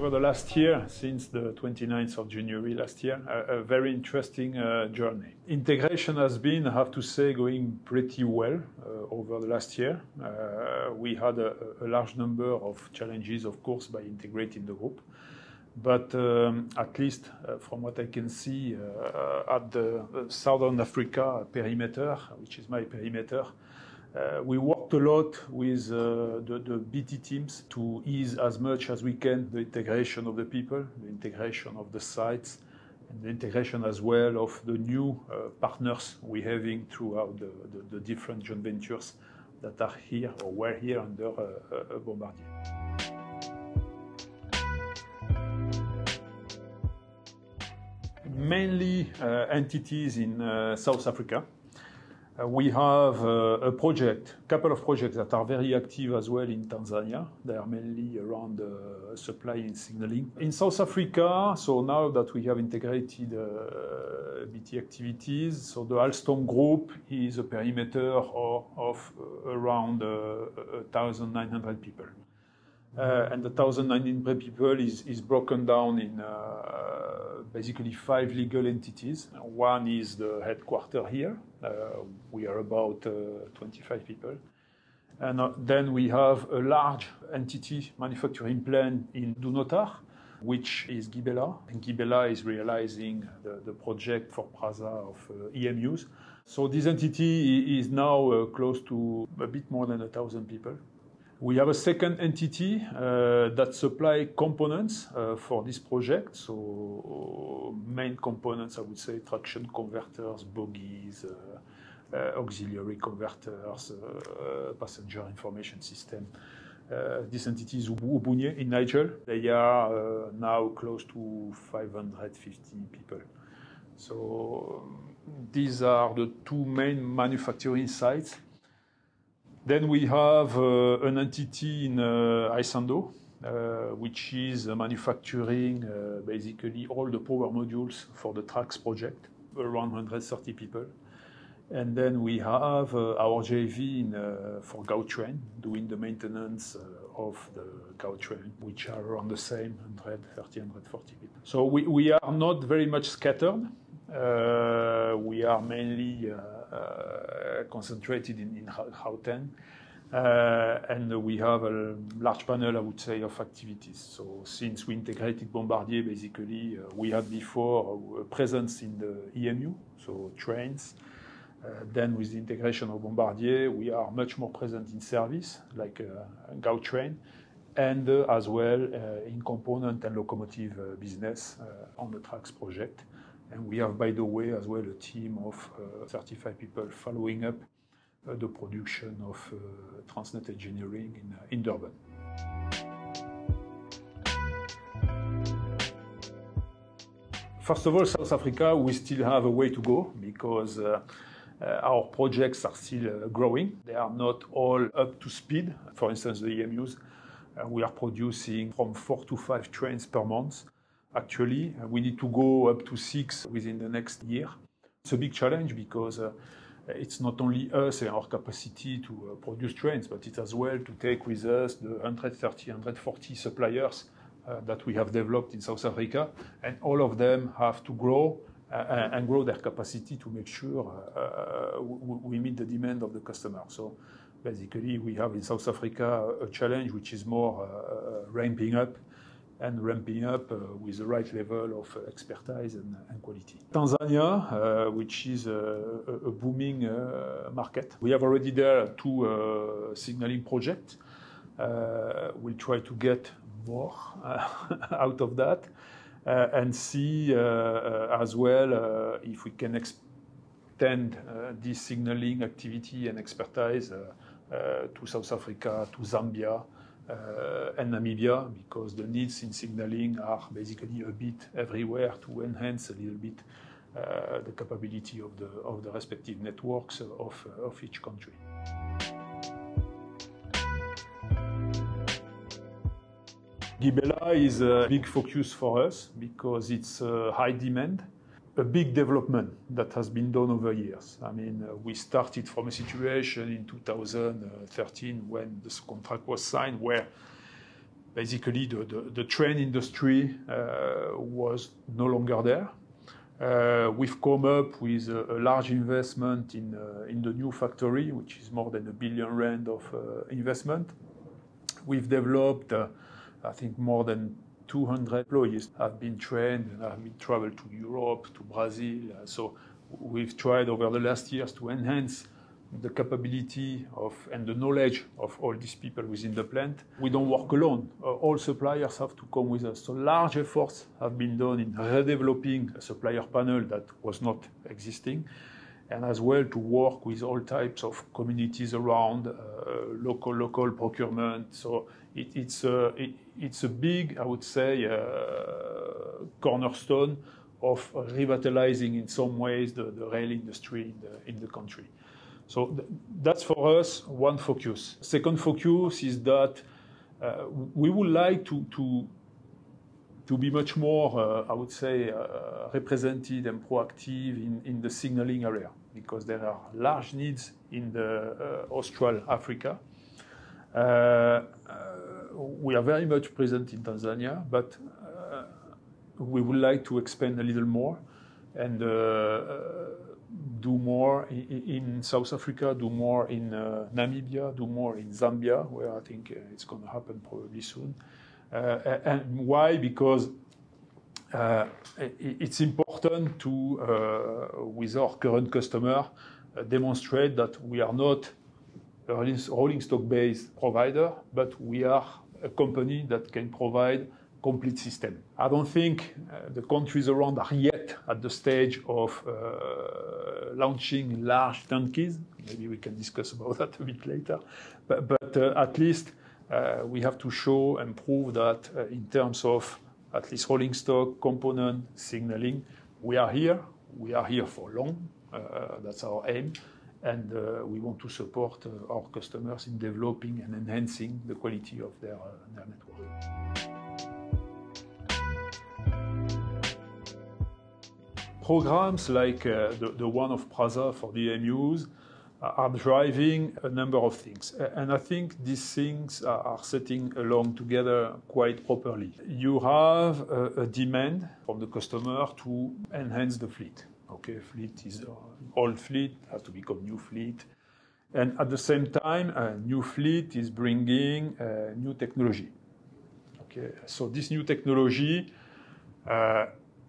over the last year, since the 29th of January last year, a very interesting journey. Integration has been, I have to say, going pretty well over the last year. We had a large number of challenges, of course, by integrating the group. But at least from what I can see at the Southern Africa perimeter, which is my perimeter, we worked a lot with the BT teams to ease as much as we can the integration of the people, the integration of the sites, and the integration as well of the new partners we're having throughout the different joint ventures that are here or were here under Bombardier. Mainly entities in South Africa. We have a couple of projects that are very active as well in Tanzania. They are mainly around supply and signaling. In South Africa, so now that we have integrated BT activities, so the Alstom Group is a perimeter of around 1,900 people. And the 1,900 people is broken down in basically 5 legal entities. One is the headquarters here. We are about 25 people. And then we have a large entity manufacturing plant in Dunotar, which is Gibela. And Gibela is realizing the project for PRASA of EMUs. So this entity is now close to a bit more than 1,000 people. We have a second entity that supply components for this project. So main components, I would say, traction converters, bogies, auxiliary converters, passenger information system. This entity is Ubunye in Niger. They are now close to 550 people. So these are the two main manufacturing sites. Then we have an entity in Isando, which is manufacturing basically all the power modules for the TRAX project, around 130 people. And then we have our JV for Gautrain, doing the maintenance of the Gautrain, which are around the same 130, 140 people. So we are not very much scattered. We are mainly concentrated in Gauteng, and we have a large panel, I would say, of activities. So since we integrated Bombardier, basically, we had before a presence in the EMU, so trains. Then with the integration of Bombardier, we are much more present in service, like Gautrain, and as well in component and locomotive business on the TRAX project. And we have, by the way, as well, a team of 35 people following up the production of Transnet Engineering in Durban. First of all, South Africa, we still have a way to go because our projects are still growing. They are not all up to speed. For instance, the EMUs, we are producing from 4 to 5 trains per month. Actually, we need to go up to 6 within the next year. It's a big challenge because it's not only us and our capacity to produce trains, but it's as well to take with us the 130, 140 suppliers that we have developed in South Africa. And all of them have to grow and grow their capacity to make sure we meet the demand of the customer. So basically, we have in South Africa a challenge which is more ramping up with the right level of expertise and quality. Tanzania, which is a booming market. We have already there 2 signaling projects. We'll try to get more out of that and see as well if we can extend this signaling activity and expertise to South Africa, to Zambia, and Namibia, because the needs in signaling are basically a bit everywhere to enhance a little bit the capability of the respective networks of each country. Gibela is a big focus for us because it's high demand, a big development that has been done over years. I mean, we started from a situation in 2013 when this contract was signed where basically the train industry was no longer there. We've come up with a large investment in the new factory, which is more than R1 billion of investment. We've developed, I think, more than 200 employees have been trained and have been traveled to Europe, to Brazil. So we've tried over the last years to enhance the capability of and the knowledge of all these people within the plant. We don't work alone. All suppliers have to come with us. So large efforts have been done in redeveloping a supplier panel that was not existing, and as well to work with all types of communities around local procurement. So it's a big, I would say, cornerstone of revitalizing in some ways the rail industry in the country. So that's for us one focus. Second focus is that we would like to be much more, I would say, represented and proactive in the signaling area, because there are large needs in the Austral Africa. We are very much present in Tanzania, but we would like to expand a little more and do more in South Africa, do more in Namibia, do more in Zambia, where I think it's going to happen probably soon. And why? Because it's important to, with our current customer, demonstrate that we are not a rolling stock-based provider, but we are a company that can provide complete system. I don't think the countries around are yet at the stage of launching large turnkey. Maybe we can discuss about that a bit later. But at least we have to show and prove that in terms of at least rolling stock, component, signaling, we are here. We are here for long. That's our aim. And we want to support our customers in developing and enhancing the quality of their network. Programs like the one of PRASA for the EMUs are driving a number of things. And I think these things are setting along together quite properly. You have a demand from the customer to enhance the fleet. Okay, fleet is old fleet, has to become new fleet. And at the same time, a new fleet is bringing new technology. Okay, so this new technology,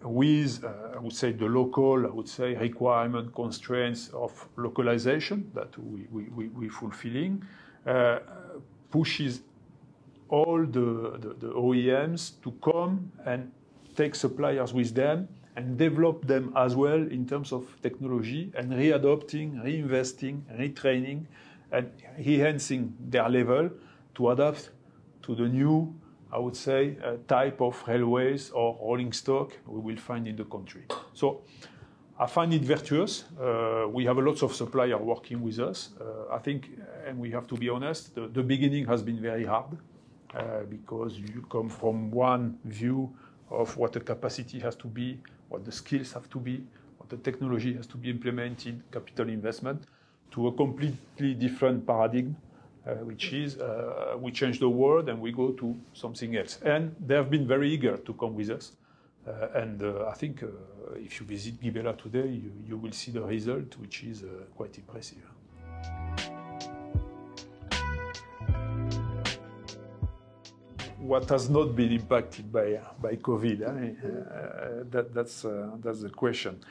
with, I would say, the local, requirement constraints of localization that we're fulfilling, pushes all the OEMs to come and take suppliers with them and develop them as well in terms of technology and readopting, reinvesting, retraining, and enhancing their level to adapt to the new, I would say, type of railways or rolling stock we will find in the country. So I find it virtuous. We have a lot of suppliers working with us. I think, and we have to be honest, the beginning has been very hard because you come from one view of what the capacity has to be, what the skills have to be, what the technology has to be implemented, capital investment, to a completely different paradigm. Which is we change the world and we go to something else. And they have been very eager to come with us. And I think if you visit Gibela today, you will see the result, which is quite impressive. What has not been impacted by COVID? That's the question.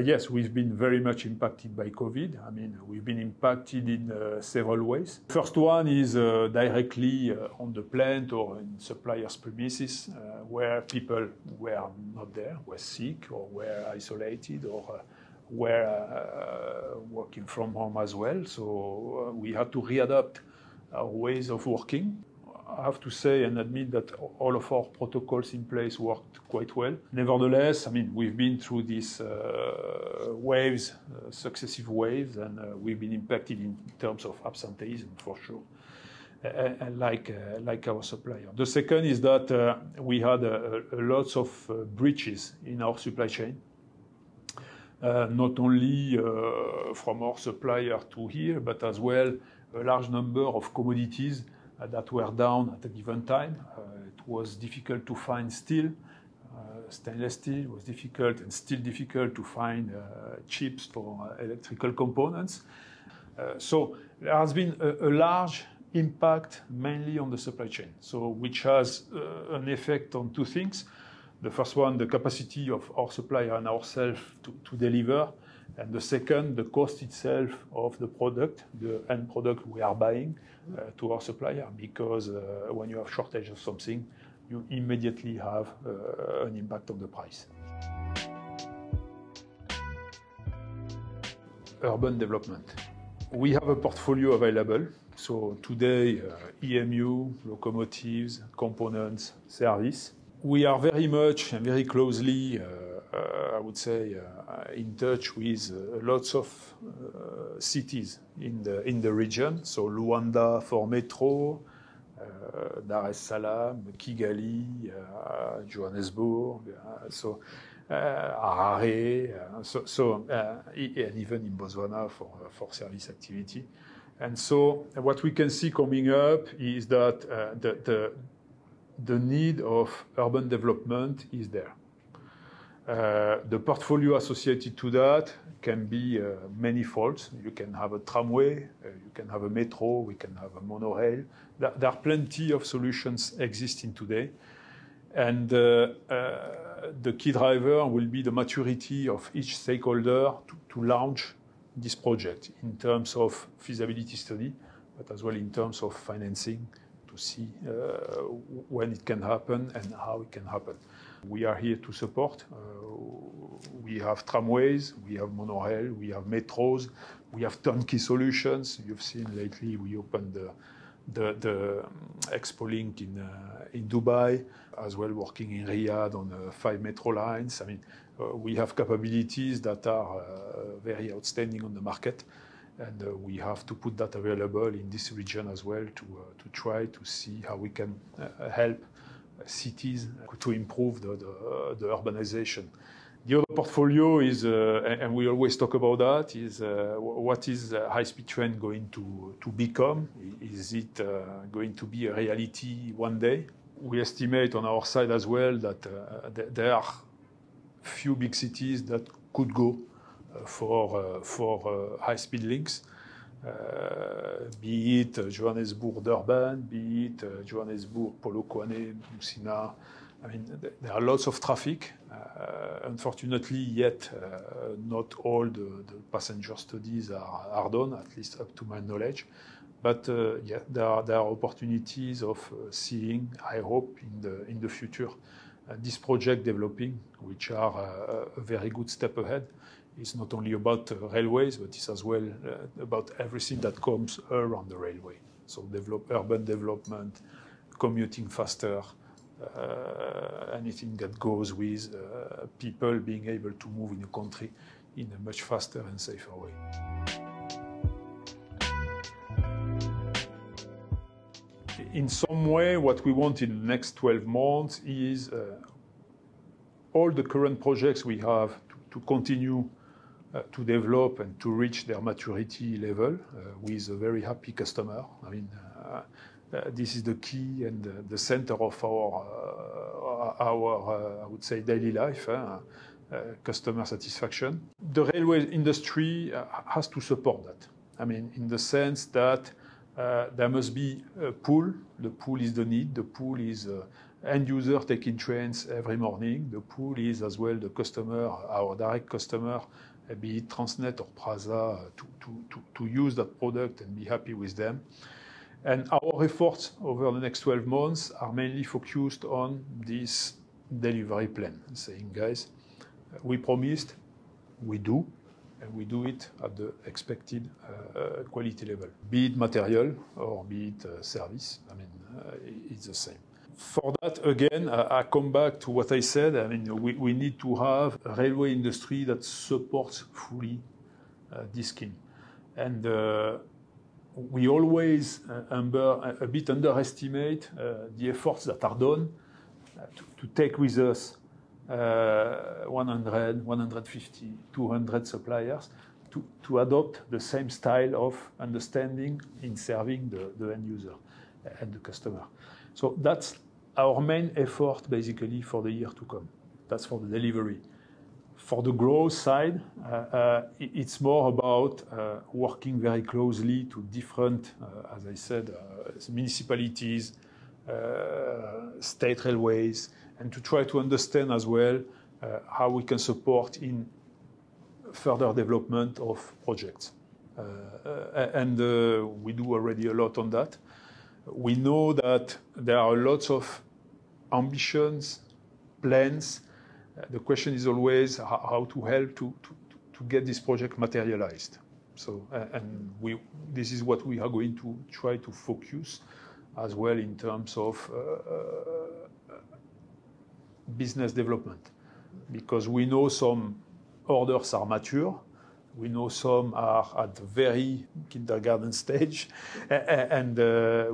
Yes, we've been very much impacted by COVID. I mean, we've been impacted in several ways. First one is directly on the plant or in suppliers' premises, where people were not there, were sick or were isolated or were working from home as well. So we had to readapt our ways of working. I have to say and admit that all of our protocols in place worked quite well. Nevertheless, I mean, we've been through these waves, successive waves, and we've been impacted in terms of absenteeism for sure, and like our supplier. The second is that we had lots of breaches in our supply chain, not only from our supplier to here, but as well a large number of commodities that were down at a given time. It was difficult to find steel. Stainless steel was difficult and still difficult to find chips for electrical components. So there has been a large impact mainly on the supply chain, so which has an effect on two things. The first one, the capacity of our supplier and ourselves to deliver, and the second, the cost itself of the product, the end product we are buying to our supplier, because when you have shortage of something, you immediately have an impact on the price. Urban development. We have a portfolio available. So today, EMU, locomotives, components, service. We are very much and very closely, I would say, in touch with lots of cities in the region. So Luanda for metro, Dar es Salaam, Kigali, Johannesburg, Harare, and even in Botswana for service activity. And so what we can see coming up is that the need of urban development is there. The portfolio associated to that can be manifold. You can have a tramway, you can have a metro, we can have a monorail. There are plenty of solutions existing today. And the key driver will be the maturity of each stakeholder to launch this project in terms of feasibility study, but as well in terms of financing to see when it can happen and how it can happen. We are here to support. We have tramways, we have monorail, we have metros, we have turnkey solutions. You've seen lately we opened the Expo Link in Dubai, as well working in Riyadh on 5 metro lines. I mean, we have capabilities that are very outstanding on the market, and we have to put that available in this region as well to try to see how we can help cities to improve the urbanization. The other portfolio is, and we always talk about that, is what is high-speed train going to become? Is it going to be a reality one day? We estimate on our side as well that there are few big cities that could go for high-speed links, be it Johannesburg, Durban, be it Johannesburg, Polokwane, Musina. I mean, there are lots of traffic. Unfortunately, yet not all the passenger studies are done, at least up to my knowledge. But yeah, there are opportunities of seeing, I hope, in the future, this project developing, which are a very good step ahead. It's not only about railways, but it's as well about everything that comes around the railway. So urban development, commuting faster, anything that goes with people being able to move in a country in a much faster and safer way. In some way, what we want in the next 12 months is all the current projects we have to continue to develop and to reach their maturity level with a very happy customer. I mean, this is the key and the center of our I would say, daily life, customer satisfaction. The railway industry has to support that. I mean, in the sense that there must be a pull. The pull is the need. The pull is end user taking trains every morning. The pull is as well the customer, our direct customer, be it Transnet or Prasa, to use that product and be happy with them. And our efforts over the next 12 months are mainly focused on this delivery plan, saying, guys, we promised, we do, and we do it at the expected quality level. Be it material or be it service, I mean, it's the same. For that, again, I come back to what I said. I mean, we need to have a railway industry that supports fully this scheme. And we always a bit underestimate the efforts that are done to take with us 100, 150, 200 suppliers to adopt the same style of understanding in serving the end user. and the customer. So that's our main effort basically for the year to come. That's for the delivery. For the growth side, it's more about working very closely to different, as I said, municipalities, state railways, and to try to understand as well how we can support in further development of projects. And we do already a lot on that. We know that there are lots of ambitions, plans. The question is always how to help to get this project materialized. So, this is what we are going to try to focus as well in terms of business development. Because we know some orders are mature, we know some are at the very kindergarten stage, and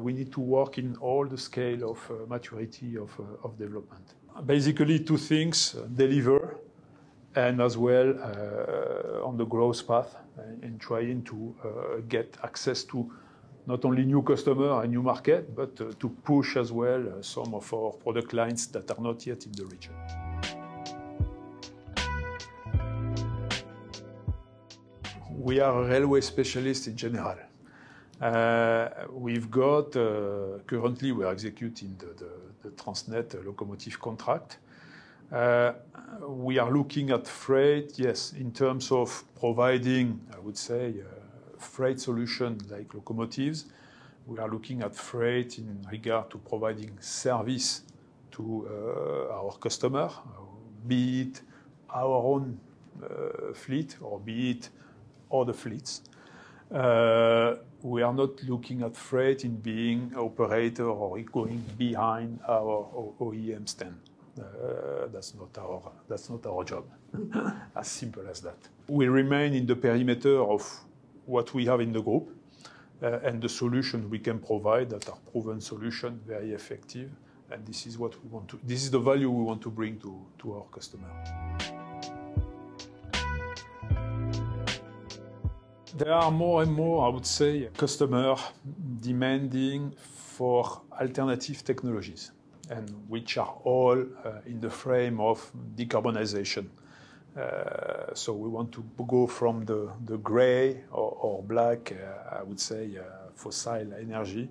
we need to work in all the scale of maturity of development. Basically, two things: deliver, and as well on the growth path, and trying to get access to not only new customer and new market, but to push as well some of our product lines that are not yet in the region. We are a railway specialist in general. We've got, currently we are executing the Transnet locomotive contract. We are looking at freight, yes, in terms of providing, I would say, freight solution like locomotives. We are looking at freight in regard to providing service to our customer, be it our own fleet or be it other fleets. We are not looking at freight in being operator or going behind our OEM stand. That's not our job. As simple as that. We remain in the perimeter of what we have in the group and the solution we can provide that are proven solution, very effective. And this is what we want to. This is the value we want to bring to our customer. There are more and more, I would say, customers demanding for alternative technologies, and which are all in the frame of decarbonization. So we want to go from the gray or black, I would say, fossil energy,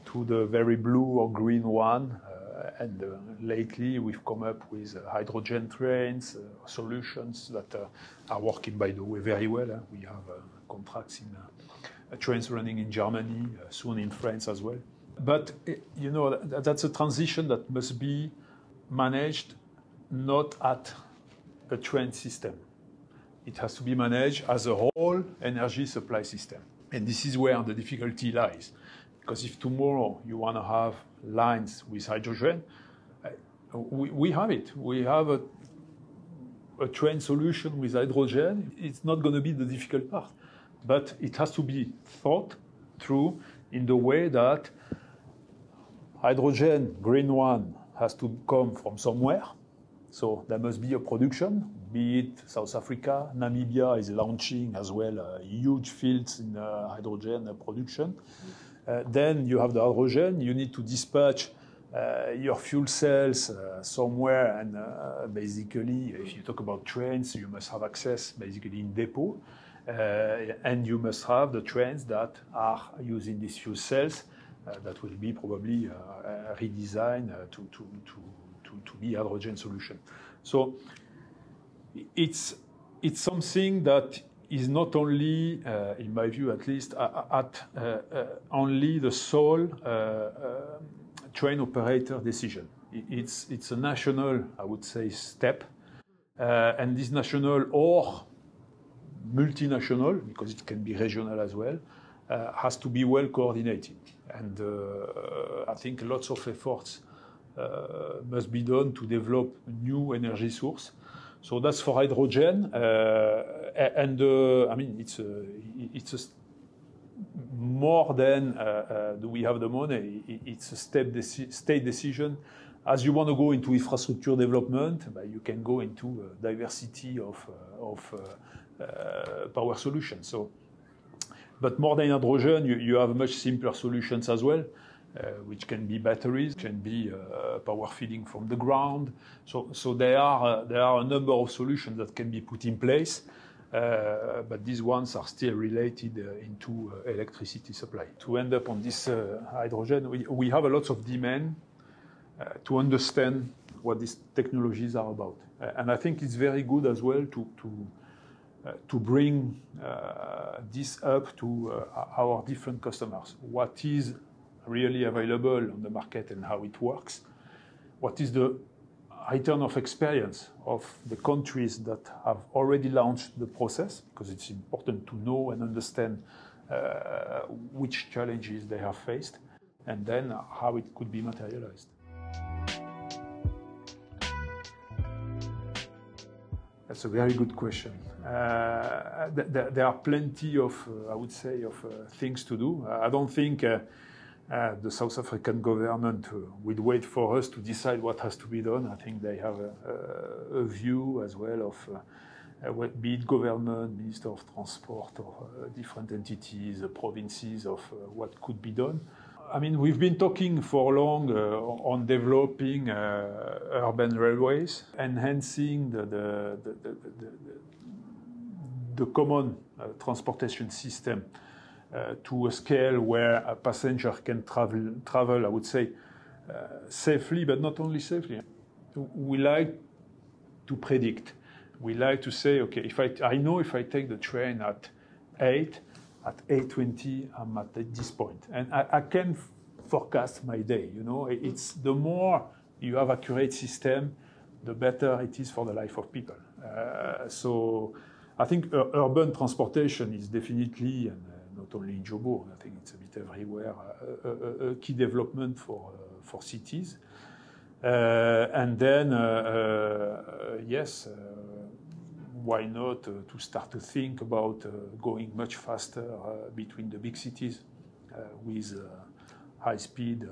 to the very blue or green one. And lately we've come up with hydrogen trains, solutions that are working, by the way, very well. We have contracts in trains running in Germany, soon in France as well. But you know, that's a transition that must be managed not at a train system. It has to be managed as a whole energy supply system. And this is where the difficulty lies. Because if tomorrow you want to have lines with hydrogen, we have it. We have a train solution with hydrogen. It's not going to be the difficult part. But it has to be thought through in the way that hydrogen, green one, has to come from somewhere. So there must be a production, be it South Africa. Namibia is launching as well huge fields in hydrogen production. Then you have the hydrogen. You need to dispatch your fuel cells somewhere, and basically, if you talk about trains, you must have access basically in depot, and you must have the trains that are using these fuel cells that will be probably redesigned to be hydrogen solution. So it's something that is not only, in my view at least, at only the sole train operator decision. It's a national, I would say, step, and this national or multinational, because it can be regional as well, has to be well coordinated. And I think lots of efforts must be done to develop new energy source. So that's for hydrogen, and I mean it's a more than do we have the money? It's a state decision. As you want to go into infrastructure development, you can go into diversity of power solutions. So, but more than hydrogen, you have much simpler solutions as well. which can be batteries, can be power feeding from the ground. So there are a number of solutions that can be put in place, but these ones are still related into electricity supply. To end up on this hydrogen, we have a lot of demand to understand what these technologies are about. And I think it's very good as well to bring this up to our different customers. What is really available on the market and how it works? What is the return of experience of the countries that have already launched the process? Because it's important to know and understand which challenges they have faced, and then how it could be materialized. That's a very good question. There are plenty of, I would say, of things to do. I don't think the South African government will wait for us to decide what has to be done. I think they have a view as well of, be it government, Minister of Transport, or different entities, provinces, of what could be done. I mean, we've been talking for long on developing urban railways, enhancing the common transportation system to a scale where a passenger can travel, I would say, safely, but not only safely. We like to predict. We like to say, okay, I know if I take the train at 8, at 8:20, I'm at this point. And I can forecast my day, you know. It's the more you have accurate system, the better it is for the life of people. So I think urban transportation is definitely, and not only in Joburg, I think it's a bit everywhere, a key development for cities. And then, yes, why not to start to think about going much faster between the big cities with high speed,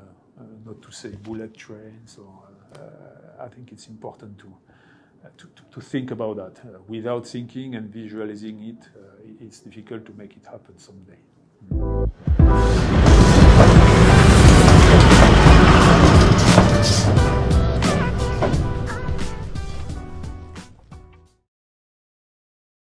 not to say bullet trains. Or I think it's important to think about that. Without thinking and visualizing it, it's difficult to make it happen someday.